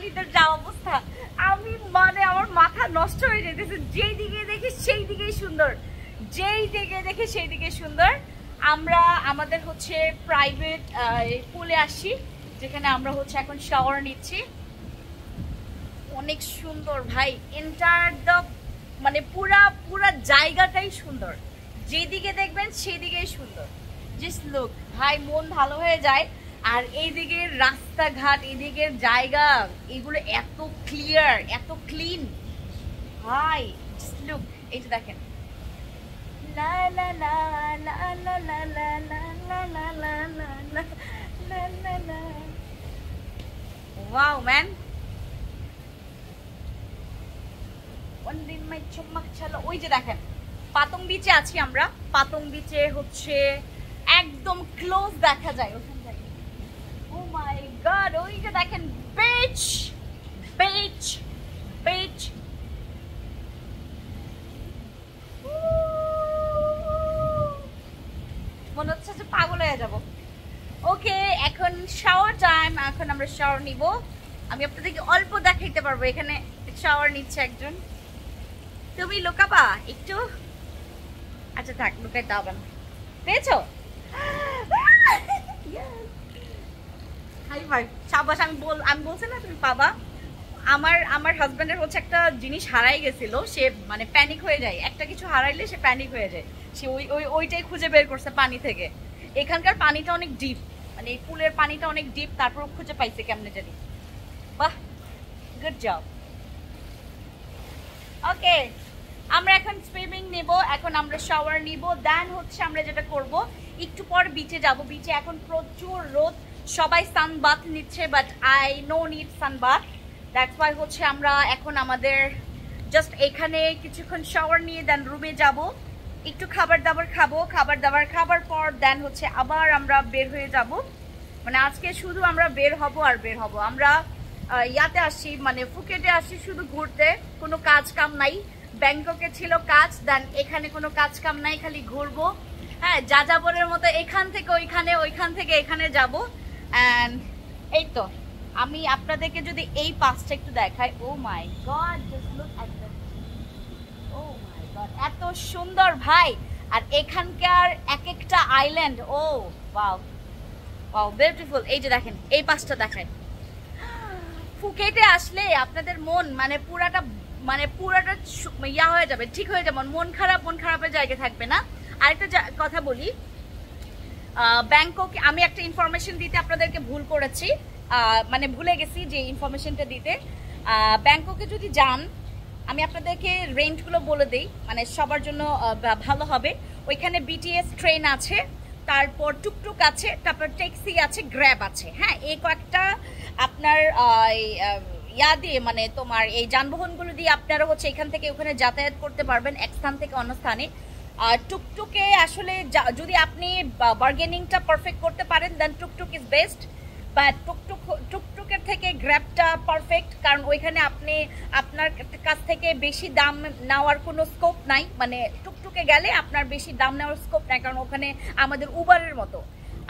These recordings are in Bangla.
বাঙালিদের যা অবস্থা, আমি মানে আমার মাথা নষ্ট হয়ে যেতেছে। যেই দিকে দেখি সেই দিকেই সুন্দর, যেই দিকে দেখি সেই দিকে সুন্দর। আমরা আমাদের হচ্ছে প্রাইভেট পুলে আসি, যেখানে আমরা হচ্ছে এখন শাওয়ার নিচ্ছি। অনেক সুন্দর ভাই, এন্টায়ার দ্য মানে পুরা জায়গাটাই সুন্দর, যেদিকে দেখবেন সেদিকেই সুন্দর। জাস্ট লুক ভাই, মন ভালো হয়ে যায়। আর এইদিকের রাস্তাঘাট, এদিকের জায়গা, এগুলো এত ক্লিয়ার, এত ক্লিন ভাই। জাস্ট লুক, এই যে দেখেন, লা লা লা লা লা লা লা লা লা লা লা লা লা লা লা। ওয়াও ম্যান, ওই যে দেখেন পাতং বিচে আছি আমরা। পাতং বিচে হচ্ছে একদম ক্লোজ দেখা যায় ওখান থেকে। ও মাই গড, ওই যে দেখেন বিচ বিচ বিচ। মনে হচ্ছে যে পাগল হয়ে যাব। ওকে, এখন শাওয়ার টাইম। এখন আমরা শাওয়ার নিব। আমি আপনাদেরকে অল্প দেখাইতে পারবো। এখানে শাওয়ার নিচ্ছে একজন। তুমি লুকাবা একটু? আচ্ছা থাক, লুকাইতে হবে না। পেয়েছো? হাই ভাই, সাবাস। আমি বলছি না তুমি পাবা। আমার হাজবেন্ডের হচ্ছে একটা জিনিস হারাই গেছিল। সে মানে প্যানিক হয়ে যায়, একটা কিছু হারাইলে সে প্যানিক হয়ে যায়। সে ওইটাই খুঁজে বের করছে পানি থেকে। এখানকার পানিটা অনেক ডিপ, মানে এই পুলের পানিটা অনেক ডিপ, তারপর খুঁজে পাইছে কেমনে জানি। বাহ, গুড জব। ওকে, আমরা এখন সুইমিং নেব, এখন আমরা শাওয়ার নিব। দেন হচ্ছে আমরা যেটা করব, একটু পর বিচে যাব। বিচে এখন প্রচুর রোদ, সবাই সানবাথ নিচ্ছে, but I know need sunbath. That's why হচ্ছে আমরা এখন আমাদের জাস্ট এখানে কিছুক্ষণ শাওয়ার নিয়ে দেন রুমে যাব, একটু খাবার দাবার খাবো। খাবার দাবার খাবার পর দেন হচ্ছে আবার আমরা বের হয়ে যাব। মানে আজকে শুধু আমরা বের হব আর বের হব। আমরা ইয়াতে আসি, মানে ফুকেটে আসি শুধু ঘুরতে, কোনো কাজ কাম নাই। ব্যাংককে ছিল কাজ, দেন এখানে কোনো কাজ কাম নাই, খালি ঘুরবো। হ্যাঁ, যাযাবরের মতো এখান থেকে ওইখানে, ওইখান থেকে এখানে যাব। অ্যান্ড এই তো, আমি আপনাদেরকে যদি এই পাশটা একটু দেখাই। Oh my god, just look at that. Oh my god, এত সুন্দর ভাই। আর এখানকার এক একটা island, oh wow wow, beautiful. এই যে দেখেন, এই পাশটা দেখায়। ফুকেটে আসলে আপনাদের মন মানে পুরাটা ইয়া হয়ে যাবে, ঠিক হয়ে যাবে। মন খারাপের জায়গা থাকবে না। আরেকটা কথা বলি, ব্যাংককে আমি একটা ইনফরমেশন দিতে আপনাদেরকে ভুল করেছি, মানে ভুলে গেছি যে ইনফরমেশনটা দিতে। ব্যাংককে যদি যান, আমি আপনাদেরকে রেন্টগুলো বলে দিই, মানে সবার জন্য ভালো হবে। ওইখানে বিটিএস ট্রেন আছে, তারপর টুকটুক আছে, তারপর ট্যাক্সি আছে, গ্র্যাব আছে। হ্যাঁ, এই কয়েকটা আপনার ইয়া দিয়ে, মানে তোমার এই যানবাহনগুলো দিয়ে আপনারা হচ্ছে এখান থেকে ওখানে যাতায়াত করতে পারবেন, এক স্থান থেকে অন্য স্থানে। আর টুকটুকে আসলে যদি আপনি বার্গেনিংটা পারফেক্ট করতে পারেন, দেন টুকটুক ইজ বেস্ট। বাট টুকটুকের থেকে গ্র্যাবটা পারফেক্ট, কারণ ওইখানে আপনি আপনার কাছ থেকে বেশি দাম নেওয়ার কোনো স্কোপ নাই। মানে টুকটুকে গেলে আপনার বেশি দাম নেওয়ার স্কোপ নাই, কারণ ওখানে আমাদের উবারের মতো।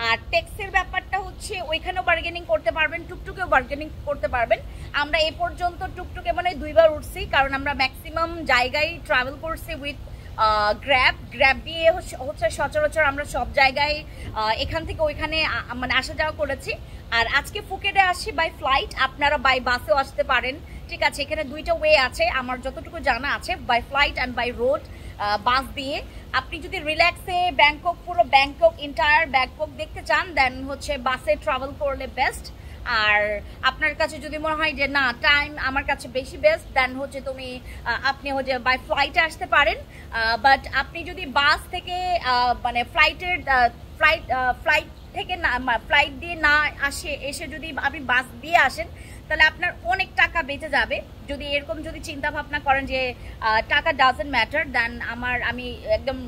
আর ট্যাক্সির ব্যাপারটা হচ্ছে ওইখানেও বার্গেনিং করতে পারবেন, টুকটুকেও বার্গেনিং করতে পারবেন। আমরা এ পর্যন্ত টুকটুকে মানে 2 বার উঠছি, কারণ আমরা ম্যাক্সিমাম জায়গায় ট্রাভেল করছি উইথ গ্র্যাব দিয়ে হচ্ছে সচরাচর আমরা সব জায়গায় এখান থেকে ওইখানে মানে আসা যাওয়া করেছি। আর আজকে ফুকেটে আসি বাই ফ্লাইট, আপনারা বাই বাসেও আসতে পারেন। ঠিক আছে, এখানে 2টা ওয়ে আছে আমার যতটুকু জানা আছে, by flight and by road. Bus দিয়ে আপনি যদি রিল্যাক্সে ব্যাংকক, পুরো ব্যাংকক, এন্টায়ার ব্যাংকক দেখতে চান, দেন হচ্ছে বাসে ট্রাভেল করলে বেস্ট। আর আপনার কাছে যদি মনে হয় যে না, টাইম আমার কাছে বেশি বেস্ট, দেন হচ্ছে আপনি হচ্ছে বাই ফ্লাইটে আসতে পারেন। বাট আপনি যদি বাস থেকে মানে ফ্লাইট থেকে না, ফ্লাইট দিয়ে না এসে যদি আপনি বাস দিয়ে আসেন, তাহলে আপনার অনেক টাকা বেঁচে যাবে। যদি এরকম যদি চিন্তা ভাবনা করেন যে টাকা ডাজন্ট ম্যাটার, দেন আমি একদম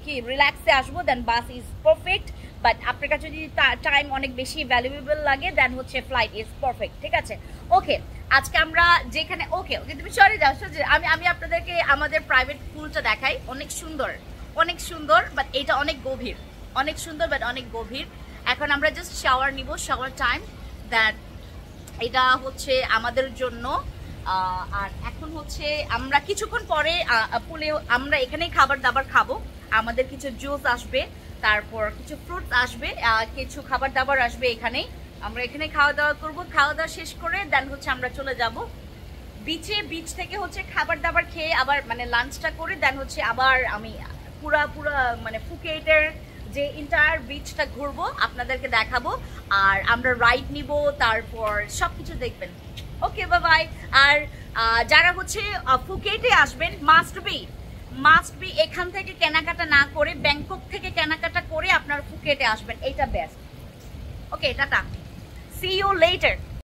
কি রিল্যাক্সে আসবো, দেন বাস ইজ পারফেক্ট। বাট আপনার কাছে যদি টাইম অনেক বেশি ভ্যালুয়েবল লাগে, দেন হচ্ছে ফ্লাইট ইজ পারফেক্ট। ঠিক আছে, ওকে। আজকে আমরা যেখানে ওকে তুমি সরে যাও, আমি আপনাদেরকে আমাদের প্রাইভেট পুলটা দেখাই। অনেক সুন্দর, বাট এটা অনেক গভীর, অনেক সুন্দর বাট অনেক গভীর। এখন আমরা জাস্ট শাওয়ার নিব, শাওয়ার টাইম। দ্যাট এটা হচ্ছে আমাদের জন্য। আর এখন হচ্ছে আমরা কিছুক্ষণ পরে পুলে আমরা এখানেই খাবার দাবার খাবো। আমাদের কিছু জুস আসবে, তারপর কিছু ফ্রুটস আসবে, কিছু খাবার দাবার আসবে এখানেই। আমরা এখানে খাওয়া দাওয়া করবো, খাওয়া দাওয়া শেষ করে দেন হচ্ছে আমরা চলে যাব বিচে। বিচ থেকে হচ্ছে খাবার দাবার খেয়ে আবার মানে লাঞ্চটা করে দেন হচ্ছে আবার আমি পুরা মানে ফুকেটের যে ইন্টায়ার বিচটা ঘুরবো, আপনাদেরকে দেখাবো, আর আমরা রাইড নিব, তারপর সবকিছু দেখবেন। ওকে, বাই বাই। আর যারা হচ্ছে ফুকেটে আসবেন মাস্ট বি এখান থেকে কেনাকাটা না করে ব্যাংকক থেকে কেনাকাটা করে আপনার ফুকেটে আসবেন, এইটা best. Okay, tata, see you letter.